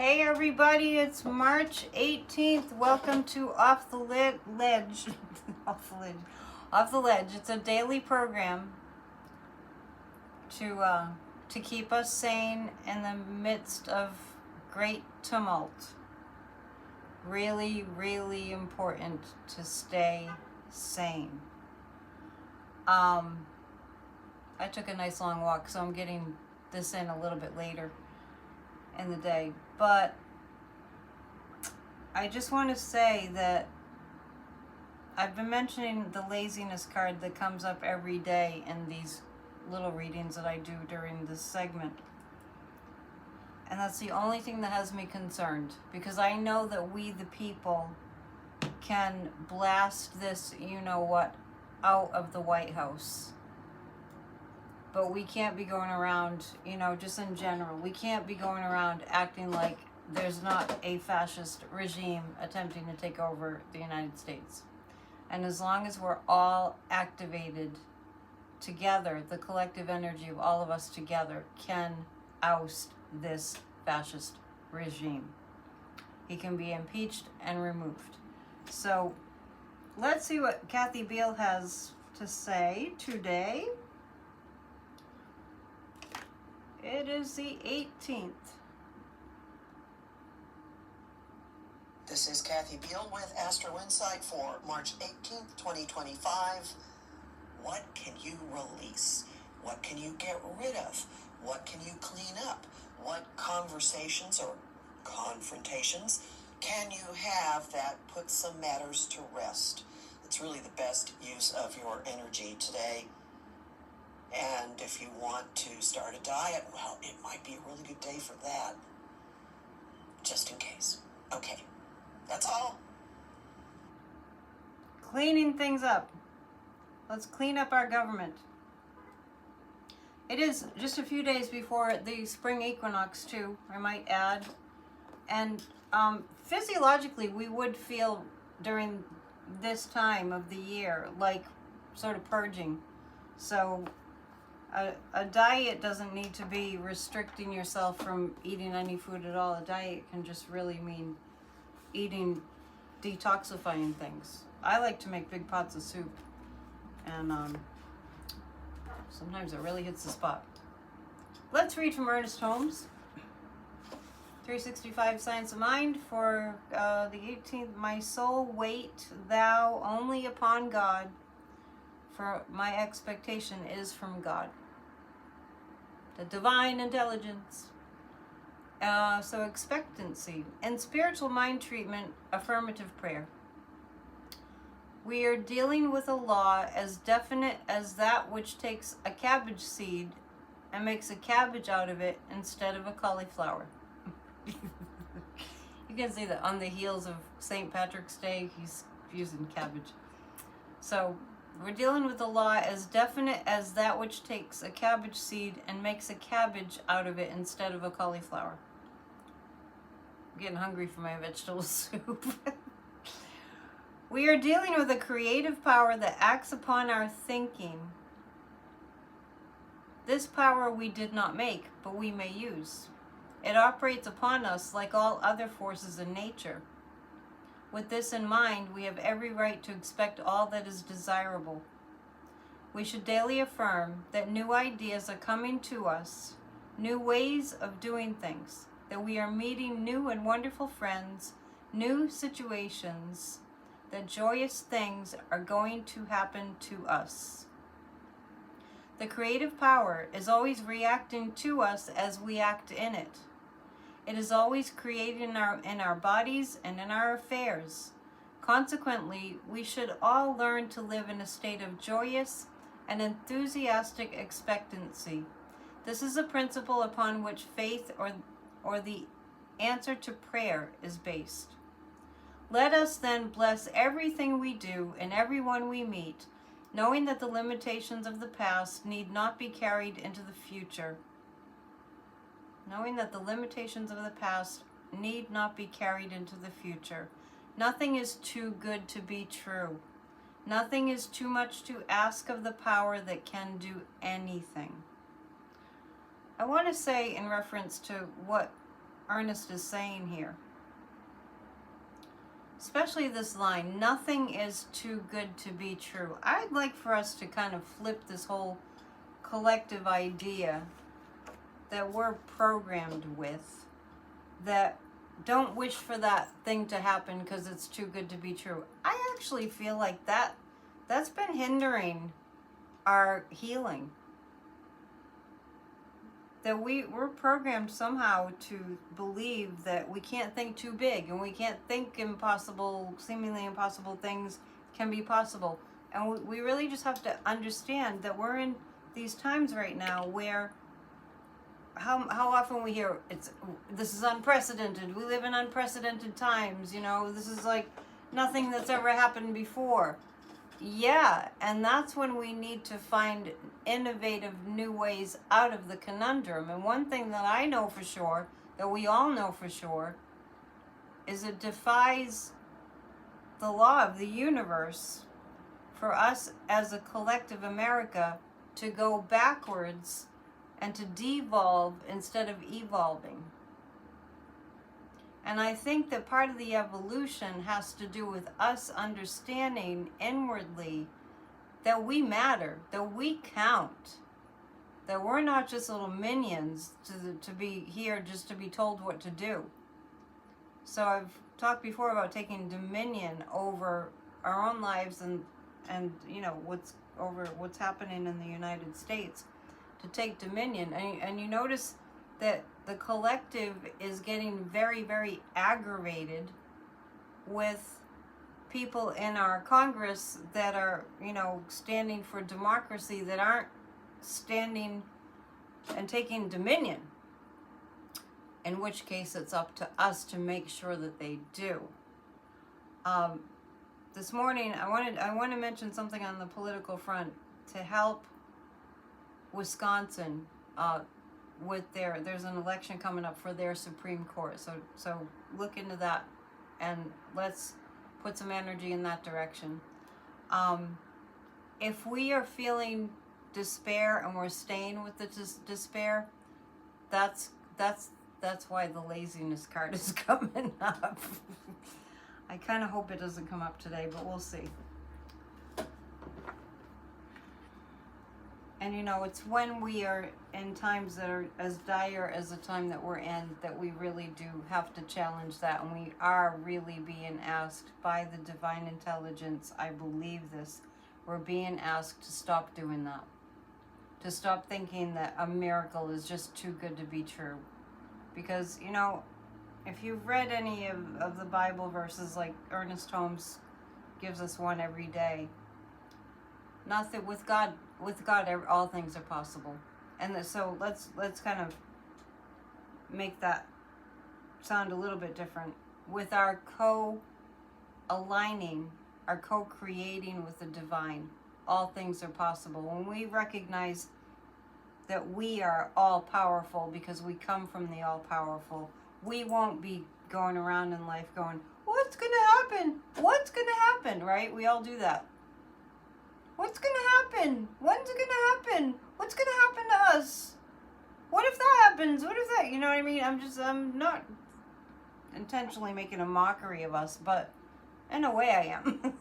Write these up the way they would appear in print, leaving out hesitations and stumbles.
Hey everybody, it's March 18th. Welcome to Off the Ledge. Off the Ledge. It's a daily program to keep us sane in the midst of great tumult. Really, really important to stay sane. I took a nice long walk, so I'm getting this in a little bit later in the day. But I just want to say that I've been mentioning the laziness card that comes up every day in these little readings that I do during this segment. And that's the only thing that has me concerned, because I know that we the people can blast this you-know-what out of the White House. But we can't be going around, just in general, we can't be going around acting like there's not a fascist regime attempting to take over the United States. And as long as we're all activated together, the collective energy of all of us together can oust this fascist regime. He can be impeached and removed. So let's see what Kathy Beale has to say today. It is the 18th. This is Kathy Beale with Astro Insight for March 18th, 2025. What can you release? What can you get rid of? What can you clean up? What conversations or confrontations can you have that put some matters to rest? It's really the best use of your energy today. And if you want to start a diet, well, it might be a really good day for that. Just in case. Okay, that's all. Cleaning things up. Let's clean up our government. It is just a few days before the spring equinox, too, I might add. And physiologically, we would feel during this time of the year like sort of purging. So a diet doesn't need to be restricting yourself from eating any food at all. A diet can just really mean eating detoxifying things. I like to make big pots of soup, and sometimes it really hits the spot. Let's read from Ernest Holmes. 365 Science of Mind for the 18th. My soul, wait thou only upon God, for my expectation is from God. The divine intelligence. So expectancy. In spiritual mind treatment, affirmative prayer. We are dealing with a law as definite as that which takes a cabbage seed and makes a cabbage out of it instead of a cauliflower. You can see that on the heels of St. Patrick's Day, he's using cabbage. So we're dealing with a law as definite as that which takes a cabbage seed and makes a cabbage out of it instead of a cauliflower. I'm getting hungry for my vegetable soup. We are dealing with a creative power that acts upon our thinking. This power we did not make, but we may use. It operates upon us like all other forces in nature. With this in mind, we have every right to expect all that is desirable. We should daily affirm that new ideas are coming to us, new ways of doing things, that we are meeting new and wonderful friends, new situations, that joyous things are going to happen to us. The creative power is always reacting to us as we act in it. It is always created in our bodies and in our affairs. Consequently, we should all learn to live in a state of joyous and enthusiastic expectancy. This is a principle upon which faith or the answer to prayer is based. Let us then bless everything we do and everyone we meet, knowing that the limitations of the past need not be carried into the future. Knowing that the limitations of the past need not be carried into the future. Nothing is too good to be true. Nothing is too much to ask of the power that can do anything. I want to say, in reference to what Ernest is saying here. Especially this line, nothing is too good to be true. I'd like for us to kind of flip this whole collective idea that we're programmed with, that don't wish for that thing to happen because it's too good to be true. I actually feel like that's been hindering our healing. That we're programmed somehow to believe that we can't think too big and we can't think impossible, seemingly impossible things can be possible. And we really just have to understand that we're in these times right now where how often we hear this is unprecedented. We live in unprecedented times, you know, this is like nothing that's ever happened before. Yeah, and that's when we need to find innovative new ways out of the conundrum. And one thing that I know for sure, that we all know for sure, is it defies the law of the universe for us as a collective America to go backwards and to devolve instead of evolving. And I think that part of the evolution has to do with us understanding inwardly that we matter, that we count, that we're not just little minions to be here just to be told what to do. So I've talked before about taking dominion over our own lives and you know what's happening in the United States, to take dominion. And you notice that the collective is getting very, very aggravated with people in our Congress that are, you know, standing for democracy, that aren't standing and taking dominion. In which case it's up to us to make sure that they do. This morning I want to mention something on the political front to help Wisconsin with there's an election coming up for their Supreme Court. So look into that and let's put some energy in that direction. If we are feeling despair and we're staying with the despair, that's why the laziness card is coming up. I kind of hope it doesn't come up today, but we'll see. And you know, it's when we are in times that are as dire as the time that we're in that we really do have to challenge that. And we are really being asked by the divine intelligence, I believe this, we're being asked to stop doing that. To stop thinking that a miracle is just too good to be true. Because, you know, if you've read any of the Bible verses, like Ernest Holmes gives us one every day, nothing with God, all things are possible. And so let's kind of make that sound a little bit different. With our co-aligning, our co-creating with the divine, all things are possible. When we recognize that we are all-powerful because we come from the all-powerful, we won't be going around in life going, what's going to happen? What's going to happen? Right? We all do that. What's going to happen? When's it going to happen? What's going to happen to us? What if that happens? What if that, you know what I mean? I'm not intentionally making a mockery of us, but in a way I am.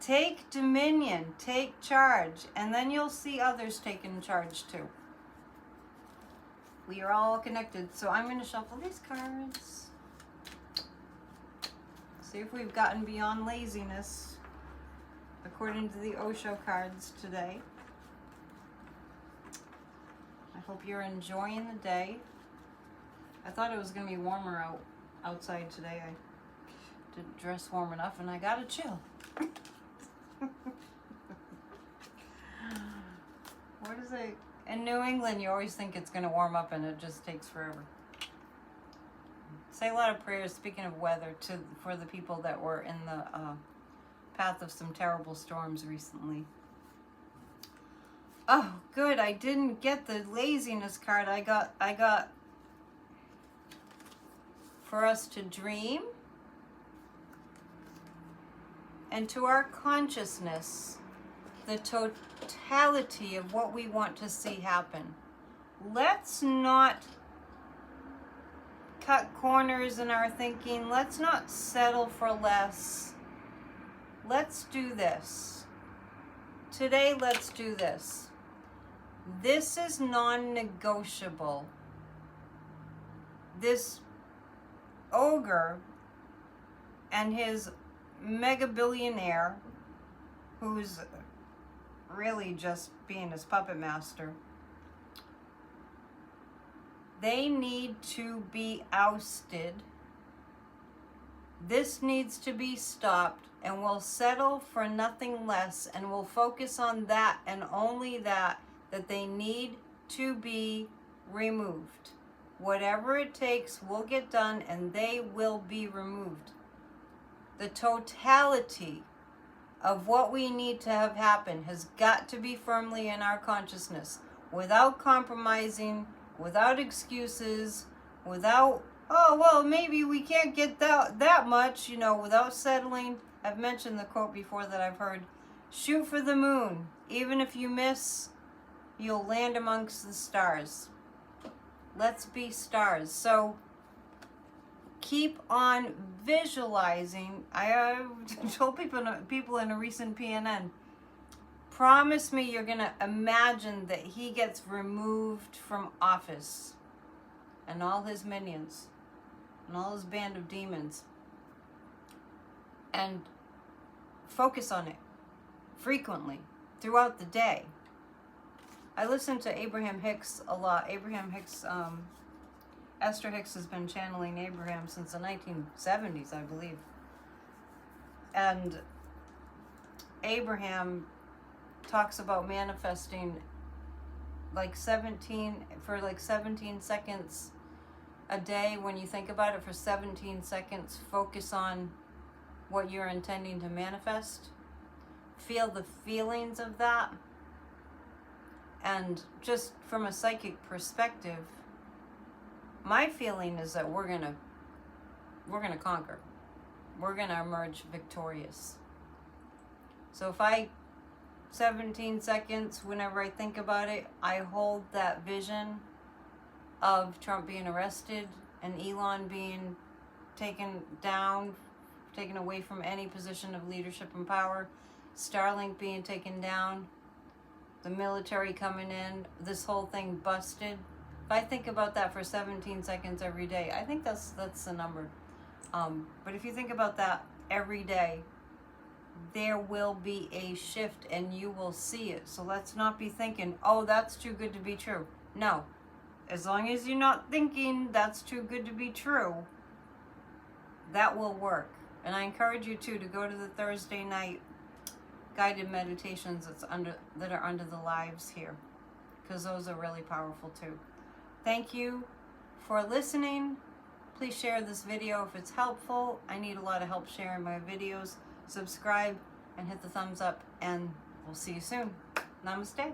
Take dominion, take charge, and then you'll see others taking charge too. We are all connected, so I'm going to shuffle these cards. See if we've gotten beyond laziness, according to the Osho cards today. I hope you're enjoying the day. I thought it was going to be warmer outside today. I didn't dress warm enough, and I got to chill. What is it? In New England, you always think it's going to warm up, and it just takes forever. Say a lot of prayers, speaking of weather, for the people that were in the path of some terrible storms recently. Oh, good. I didn't get the laziness card. I got for us to dream, and to our consciousness, the totality of what we want to see happen. Let's not cut corners in our thinking. Let's not settle for less. Let's do this. Today, let's do this. This is non-negotiable. This ogre and his mega billionaire, who's really just being his puppet master, they need to be ousted. This needs to be stopped, and we'll settle for nothing less, and we'll focus on that and only that they need to be removed. Whatever it takes will get done, and they will be removed. The totality of what we need to have happen has got to be firmly in our consciousness, without compromising, without excuses, without, oh, well, maybe we can't get that much, without settling. I've mentioned the quote before that I've heard, shoot for the moon. Even if you miss, you'll land amongst the stars. Let's be stars. So keep on visualizing. I told people in a recent PNN, promise me you're going to imagine that he gets removed from office and all his minions and all his band of demons, and focus on it frequently throughout the day. I listen to Abraham Hicks a lot. Abraham Hicks, Esther Hicks has been channeling Abraham since the 1970s, I believe. And Abraham talks about manifesting like 17 seconds a day. When you think about it, for 17 seconds, focus on what you're intending to manifest. Feel the feelings of that. And just from a psychic perspective, my feeling is that we're gonna conquer. We're gonna emerge victorious. So if 17 seconds, whenever I think about it, I hold that vision of Trump being arrested and Elon being taken down, taken away from any position of leadership and power, Starlink being taken down, the military coming in, this whole thing busted. If I think about that for 17 seconds every day, I think that's the number. But if you think about that every day, there will be a shift and you will see it. So let's not be thinking, oh, that's too good to be true. No. As long as you're not thinking that's too good to be true, that will work. And I encourage you to go to the Thursday night guided meditations that are under the lives here, because those are really powerful too. Thank you for listening. Please share this video if it's helpful. I need a lot of help sharing my videos. Subscribe and hit the thumbs up, and we'll see you soon. Namaste.